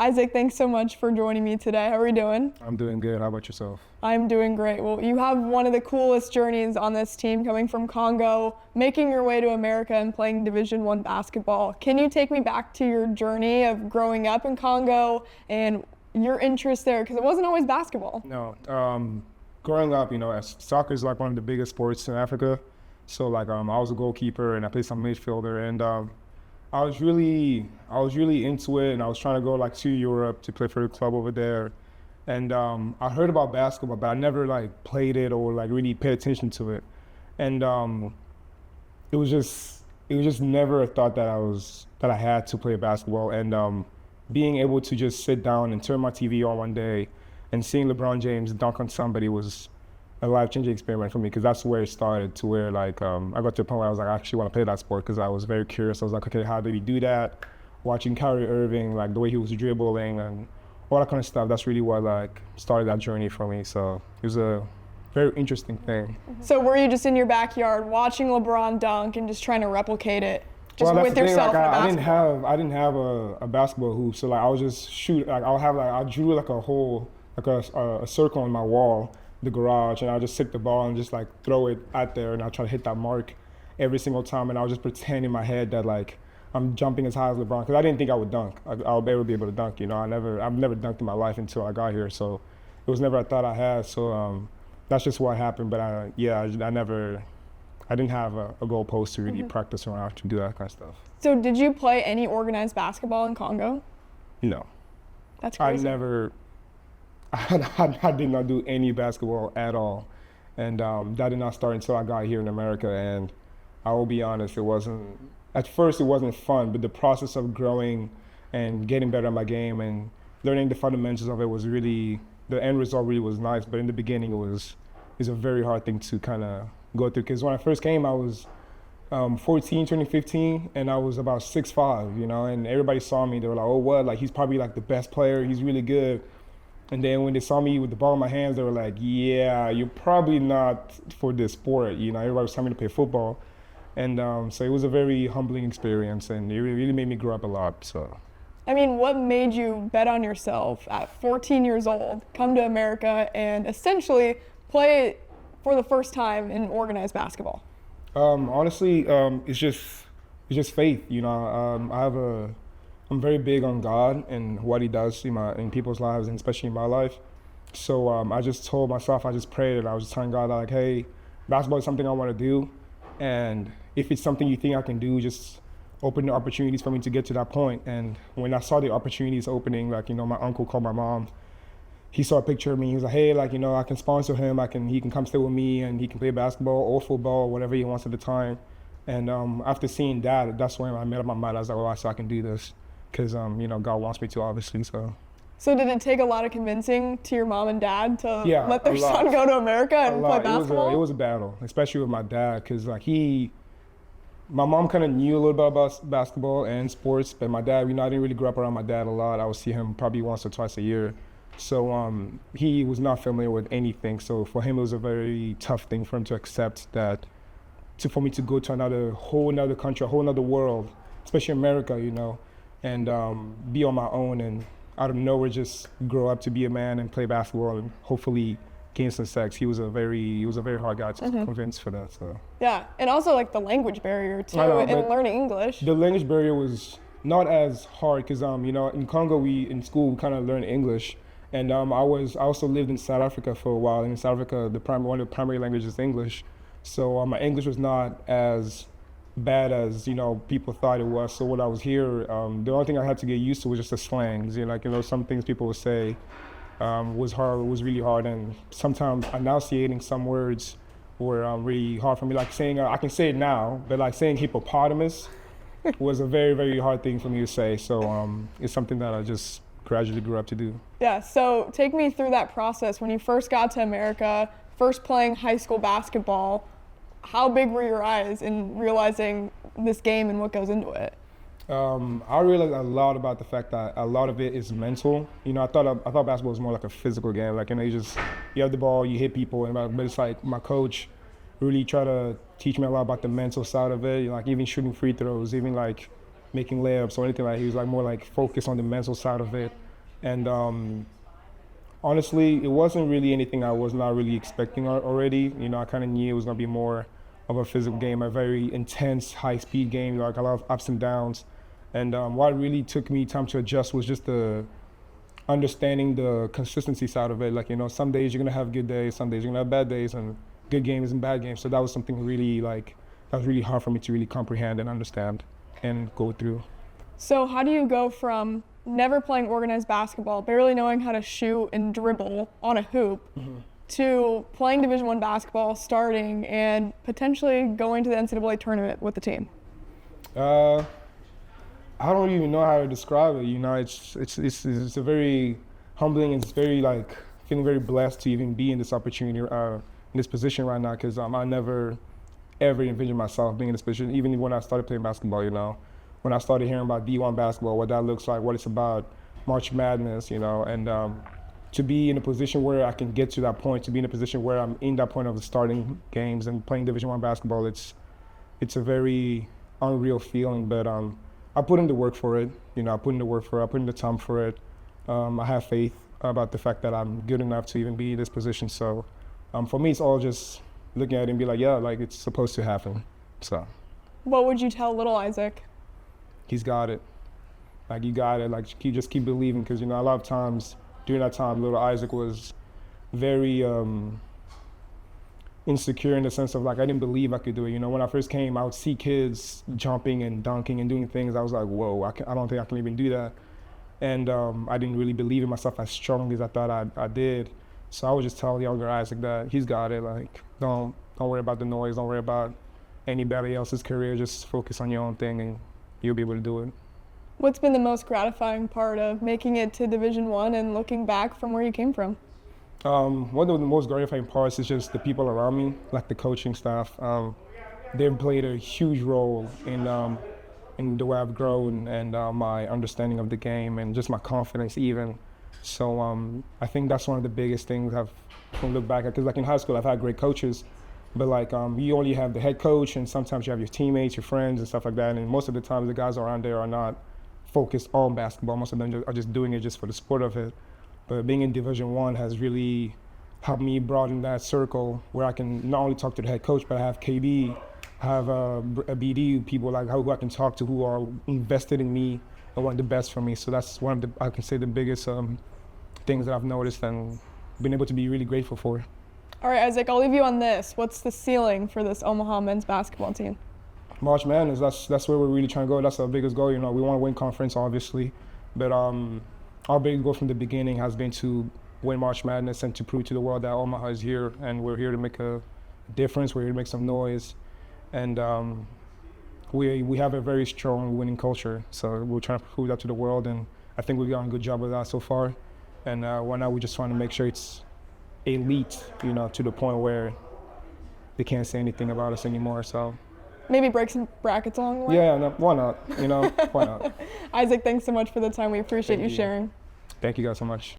Isaac, thanks so much for joining me today. How are you doing? I'm doing good. How about yourself? I'm doing great. Well, you have one of the coolest journeys on this team, coming from Congo, making your way to America and playing Division I basketball. Can you take me back to your journey of growing up in Congo and your interest there? Because it wasn't always basketball. No. Growing up, soccer is like one of the biggest sports in Africa. So like I was a goalkeeper and I played some midfielder, and I was really into it, and I was trying to go like to Europe to play for a club over there. And I heard about basketball, but I never like played it or like really paid attention to it. And it was just never a thought that I had to play basketball. And being able to just sit down and turn my TV on one day and seeing LeBron James dunk on somebody was a life-changing experience for me, because that's where it started, to where like I got to a point where I was like, I actually want to play that sport, because I was very curious. I was like, okay, how did he do that? Watching Kyrie Irving, like the way he was dribbling and all that kind of stuff, that's really what like started that journey for me. So it was a very interesting thing. So were you just in your backyard watching LeBron dunk and just trying to replicate it just well, with yourself? Like, I didn't have a basketball hoop, so like I was just shoot. Like I drew like a hole, like a circle on my wall, the garage, and I'll just take the ball and just like throw it out there, and I'll try to hit that mark every single time, and I'll just pretend in my head that like I'm jumping as high as LeBron, because I didn't think I would dunk. I'll ever be able to dunk, I've never dunked in my life until I got here, so it was never a thought I had. So that's just what happened. But I didn't have a goal post to really practice around to do that kind of stuff. So did you play any organized basketball in Congo? No. That's crazy. I did not do any basketball at all, and that did not start until I got here in America. And I will be honest, at first it wasn't fun, but the process of growing and getting better at my game and learning the fundamentals of it was really, the end result really was nice. But in the beginning, it was a very hard thing to kind of go through, because when I first came, I was 14, turning 15, and I was about 6'5", and everybody saw me. They were like, oh, what? Like, he's probably like the best player. He's really good. And then when they saw me with the ball in my hands, they were like, yeah, you're probably not for this sport. Everybody was telling me to play football. And so it was a very humbling experience, and it really made me grow up a lot. So, I mean, what made you bet on yourself at 14 years old, come to America, and essentially play for the first time in organized basketball? Honestly, it's just faith. I'm very big on God and what He does in people's lives, and especially in my life. So I just told myself, I just prayed, and I was just telling God, like, hey, basketball is something I want to do, and if it's something you think I can do, just open the opportunities for me to get to that point. And when I saw the opportunities opening, like, my uncle called my mom. He saw a picture of me. He was like, hey, like, I can sponsor him. He can come stay with me, and he can play basketball or football, whatever he wants at the time. And after seeing that, that's when I made up my mind. I was like, oh, so I can do this, because God wants me to, obviously. So did it take a lot of convincing to your mom and dad to let their son go to America and play basketball? It was a battle, especially with my dad, because like my mom kind of knew a little bit about basketball and sports, but my dad, I didn't really grow up around my dad a lot. I would see him probably once or twice a year. So he was not familiar with anything. So for him, it was a very tough thing for him to accept that, for me to go to whole another country, a whole another world, especially America, and be on my own, and out of nowhere just grow up to be a man and play basketball and hopefully gain some sex. He was a very hard guy to convince for that. So yeah, and also like the language barrier too, and learning English. The language barrier was not as hard, because in Congo in school we kind of learned English, and I also lived in South Africa for a while, and in South Africa one of the primary languages is English. So my English was not as bad as people thought it was. So when I was here, the only thing I had to get used to was just the slangs. Some things people would say was really hard, and sometimes enunciating some words were really hard for me. Like saying, I can say it now, but like saying hippopotamus was a very, very hard thing for me to say. So it's something that I just gradually grew up to do. Yeah, so take me through that process when you first got to America, first playing high school basketball. How big were your eyes in realizing this game and what goes into it? I realized a lot about the fact that a lot of it is mental. I thought basketball was more like a physical game. Like, you have the ball, you hit people, but it's like my coach really tried to teach me a lot about the mental side of it. Like even shooting free throws, even like making layups or anything like. He was like more like focused on the mental side of it. And honestly, it wasn't really anything I was not really expecting already. You know, I kind of knew it was going to be more of a physical game, a very intense, high-speed game, like a lot of ups and downs. And what really took me time to adjust was just the understanding the consistency side of it. Like, you know, some days you're going to have good days, some days you're going to have bad days, and good games and bad games. So that was something really, like, that was really hard for me to really comprehend and understand and go through. So how do you go from never playing organized basketball, barely knowing how to shoot and dribble on a hoop, to playing Division I basketball, starting, and potentially going to the NCAA tournament with the team? I don't even know how to describe it. You know, it's a very humbling. It's very, like, feeling very blessed to even be in this opportunity, in this position right now, because I never ever envisioned myself being in this position. Even when I started playing basketball, you know, when I started hearing about D1 basketball, what that looks like, what it's about, March Madness, you know, and to be in a position where I can get to that point, to be in a position where I'm in that point of starting games and playing Division I basketball, it's a very unreal feeling. But I put in the work for it. You know, I put in the work for it. I put in the time for it. I have faith about the fact that I'm good enough to even be in this position. So for me, it's all just looking at it and be like, yeah, like, it's supposed to happen. So. What would you tell little Isaac? He's got it. Like, you got it. Like, just keep believing, because, you know, a lot of times during that time, little Isaac was very insecure in the sense of, like, I didn't believe I could do it. You know, when I first came, I would see kids jumping and dunking and doing things. I was like, whoa, I don't think I can even do that. And I didn't really believe in myself as strongly as I thought I did. So I would just tell younger Isaac that he's got it. Like, don't worry about the noise. Don't worry about anybody else's career. Just focus on your own thing, and you'll be able to do it. What's been the most gratifying part of making it to Division I and looking back from where you came from? One of the most gratifying parts is just the people around me, like the coaching staff. They've played a huge role in the way I've grown and my understanding of the game and just my confidence even. So I think that's one of the biggest things I've can look back at, because, like, in high school I've had great coaches, but, like, you only have the head coach, and sometimes you have your teammates, your friends, and stuff like that. And most of the time the guys around there are not focused on basketball. Most of them are just doing it just for the sport of it. But being in Division I has really helped me broaden that circle where I can not only talk to the head coach, but I have KB, I have a BD, people like who I can talk to who are invested in me and want the best for me. So that's one of the, I can say, the biggest things that I've noticed and been able to be really grateful for. All right, Isaac, I'll leave you on this. What's the ceiling for this Omaha men's basketball team? March Madness, that's where we're really trying to go. That's our biggest goal. You know, we want to win conference, obviously, but our big goal from the beginning has been to win March Madness and to prove to the world that Omaha is here, and we're here to make a difference. We're here to make some noise, and we have a very strong winning culture. So we're trying to prove that to the world, and I think we've done a good job of that so far. And right now we're just trying to make sure it's elite, you know, to the point where they can't say anything about us anymore. So maybe break some brackets along the way? Yeah, no, why not? You know, why not? Isaac, thanks so much for the time. We appreciate Thank you sharing. Thank you guys so much.